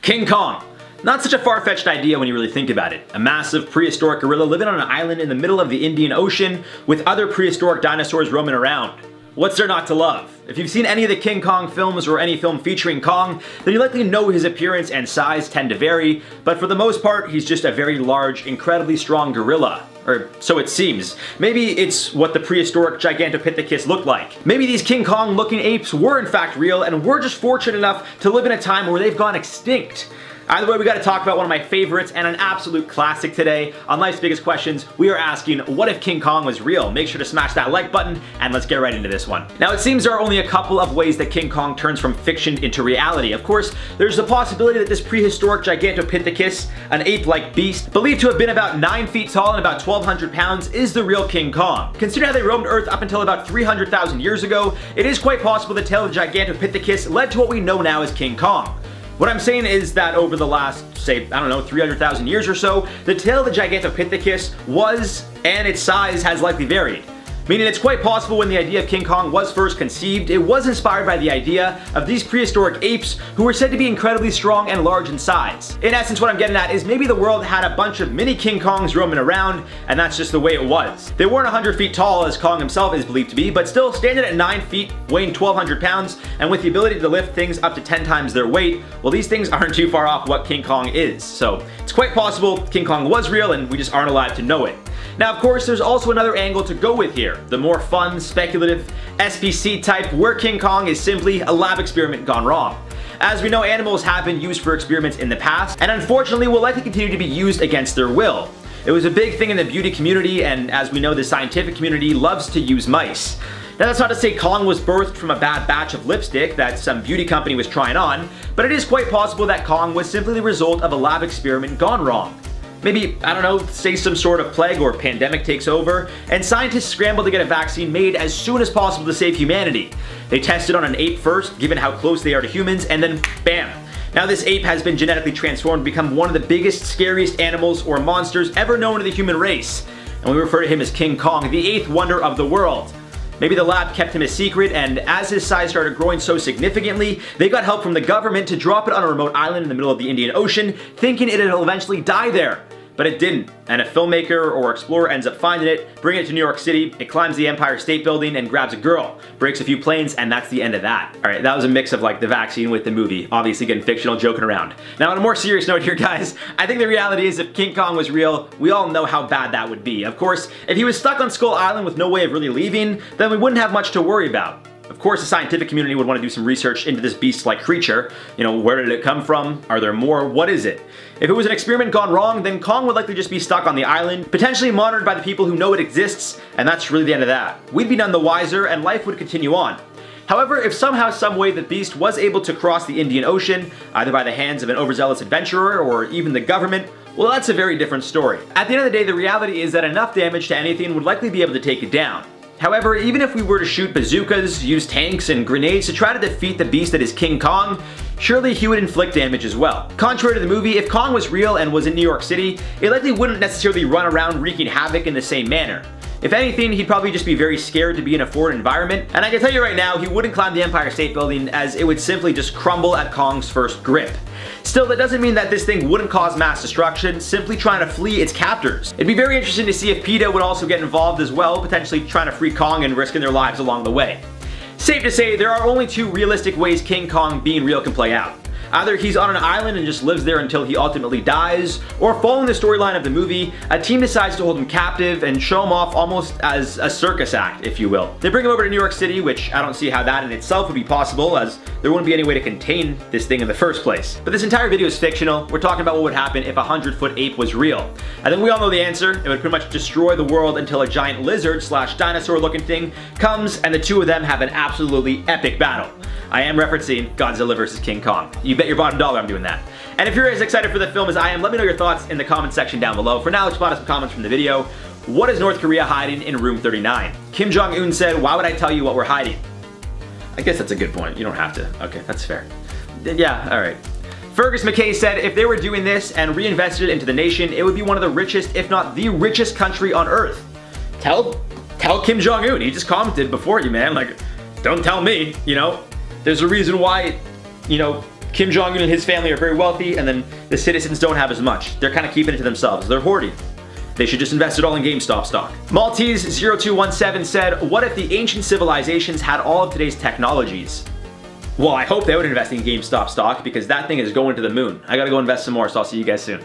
King Kong. Not such a far-fetched idea when you really think about it. A massive prehistoric gorilla living on an island in the middle of the Indian Ocean with other prehistoric dinosaurs roaming around. What's there not to love? If you've seen any of the King Kong films or any film featuring Kong, then you likely know his appearance and size tend to vary, but for the most part, he's just a very large, incredibly strong gorilla. Or so it seems. Maybe it's what the prehistoric gigantopithecus looked like. Maybe these King Kong looking apes were in fact real and we're just fortunate enough to live in a time where they've gone extinct. Either way, we gotta talk about one of my favorites and an absolute classic today. On Life's Biggest Questions, we are asking, what if King Kong was real? Make sure to smash that like button, and let's get right into this one. Now, it seems there are only a couple of ways that King Kong turns from fiction into reality. Of course, there's the possibility that this prehistoric gigantopithecus, an ape-like beast, believed to have been about 9 feet tall and about 1,200 pounds, is the real King Kong. Considering how they roamed Earth up until about 300,000 years ago, it is quite possible the tale of the gigantopithecus led to what we know now as King Kong. What I'm saying is that over the last, say, I don't know, 300,000 years or so, the tail of the Gigantopithecus was, and its size has likely varied. Meaning it's quite possible when the idea of King Kong was first conceived, it was inspired by the idea of these prehistoric apes who were said to be incredibly strong and large in size. In essence, what I'm getting at is maybe the world had a bunch of mini King Kongs roaming around, and that's just the way it was. They weren't 100 feet tall as Kong himself is believed to be, but still standing at 9 feet, weighing 1,200 pounds, and with the ability to lift things up to 10 times their weight, well, these things aren't too far off what King Kong is. So it's quite possible King Kong was real and we just aren't alive to know it. Now, of course, there's also another angle to go with here. The more fun, speculative, SPC type, where King Kong is simply a lab experiment gone wrong. As we know, animals have been used for experiments in the past, and unfortunately will likely continue to be used against their will. It was a big thing in the beauty community, and as we know, the scientific community loves to use mice. Now, that's not to say Kong was birthed from a bad batch of lipstick that some beauty company was trying on, but it is quite possible that Kong was simply the result of a lab experiment gone wrong. Maybe, I don't know, say some sort of plague or pandemic takes over, and scientists scramble to get a vaccine made as soon as possible to save humanity. They test it on an ape first, given how close they are to humans, and then bam! Now this ape has been genetically transformed to become one of the biggest, scariest animals or monsters ever known to the human race. And we refer to him as King Kong, the 8th wonder of the world. Maybe the lab kept him a secret, and as his size started growing so significantly, they got help from the government to drop it on a remote island in the middle of the Indian Ocean, thinking it'll eventually die there. But it didn't, and a filmmaker or explorer ends up finding it, bringing it to New York City, it climbs the Empire State Building and grabs a girl, breaks a few planes, and that's the end of that. Alright, that was a mix of like the vaccine with the movie, obviously getting fictional, joking around. Now on a more serious note here guys, I think the reality is if King Kong was real, we all know how bad that would be. Of course, if he was stuck on Skull Island with no way of really leaving, then we wouldn't have much to worry about. Of course, the scientific community would want to do some research into this beast-like creature. You know, where did it come from? Are there more? What is it? If it was an experiment gone wrong, then Kong would likely just be stuck on the island, potentially monitored by the people who know it exists, and that's really the end of that. We'd be none the wiser, and life would continue on. However, if somehow, some way the beast was able to cross the Indian Ocean, either by the hands of an overzealous adventurer or even the government, well, that's a very different story. At the end of the day, the reality is that enough damage to anything would likely be able to take it down. However, even if we were to shoot bazookas, use tanks and grenades to try to defeat the beast that is King Kong, surely he would inflict damage as well. Contrary to the movie, if Kong was real and was in New York City, it likely wouldn't necessarily run around wreaking havoc in the same manner. If anything, he'd probably just be very scared to be in a foreign environment, and I can tell you right now, he wouldn't climb the Empire State Building as it would simply just crumble at Kong's first grip. Still, that doesn't mean that this thing wouldn't cause mass destruction, simply trying to flee its captors. It'd be very interesting to see if PETA would also get involved as well, potentially trying to free Kong and risking their lives along the way. Safe to say, there are only 2 realistic ways King Kong being real can play out. Either he's on an island and just lives there until he ultimately dies, or following the storyline of the movie, a team decides to hold him captive and show him off almost as a circus act, if you will. They bring him over to New York City, which I don't see how that in itself would be possible, as there wouldn't be any way to contain this thing in the first place. But this entire video is fictional. We're talking about what would happen if a 100-foot ape was real. I think we all know the answer. It would pretty much destroy the world until a giant lizard slash dinosaur looking thing comes and the 2 of them have an absolutely epic battle. I am referencing Godzilla vs. King Kong. You bet your bottom dollar I'm doing that. And if you're as excited for the film as I am, let me know your thoughts in the comment section down below. For now, let's spot some comments from the video. What is North Korea hiding in room 39? Kim Jong-un said, "Why would I tell you what we're hiding?" I guess that's a good point. You don't have to. Okay, that's fair. Yeah, alright. Fergus McKay said, if they were doing this and reinvested it into the nation, it would be one of the richest, if not the richest country on earth. Tell Kim Jong-un. He just commented before you, man. Like, don't tell me, you know. There's a reason why, you know, Kim Jong-un and his family are very wealthy, and then the citizens don't have as much. They're kind of keeping it to themselves. They're hoarding. They should just invest it all in GameStop stock. Maltese0217 said, what if the ancient civilizations had all of today's technologies? Well, I hope they would invest in GameStop stock because that thing is going to the moon. I gotta go invest some more, so I'll see you guys soon.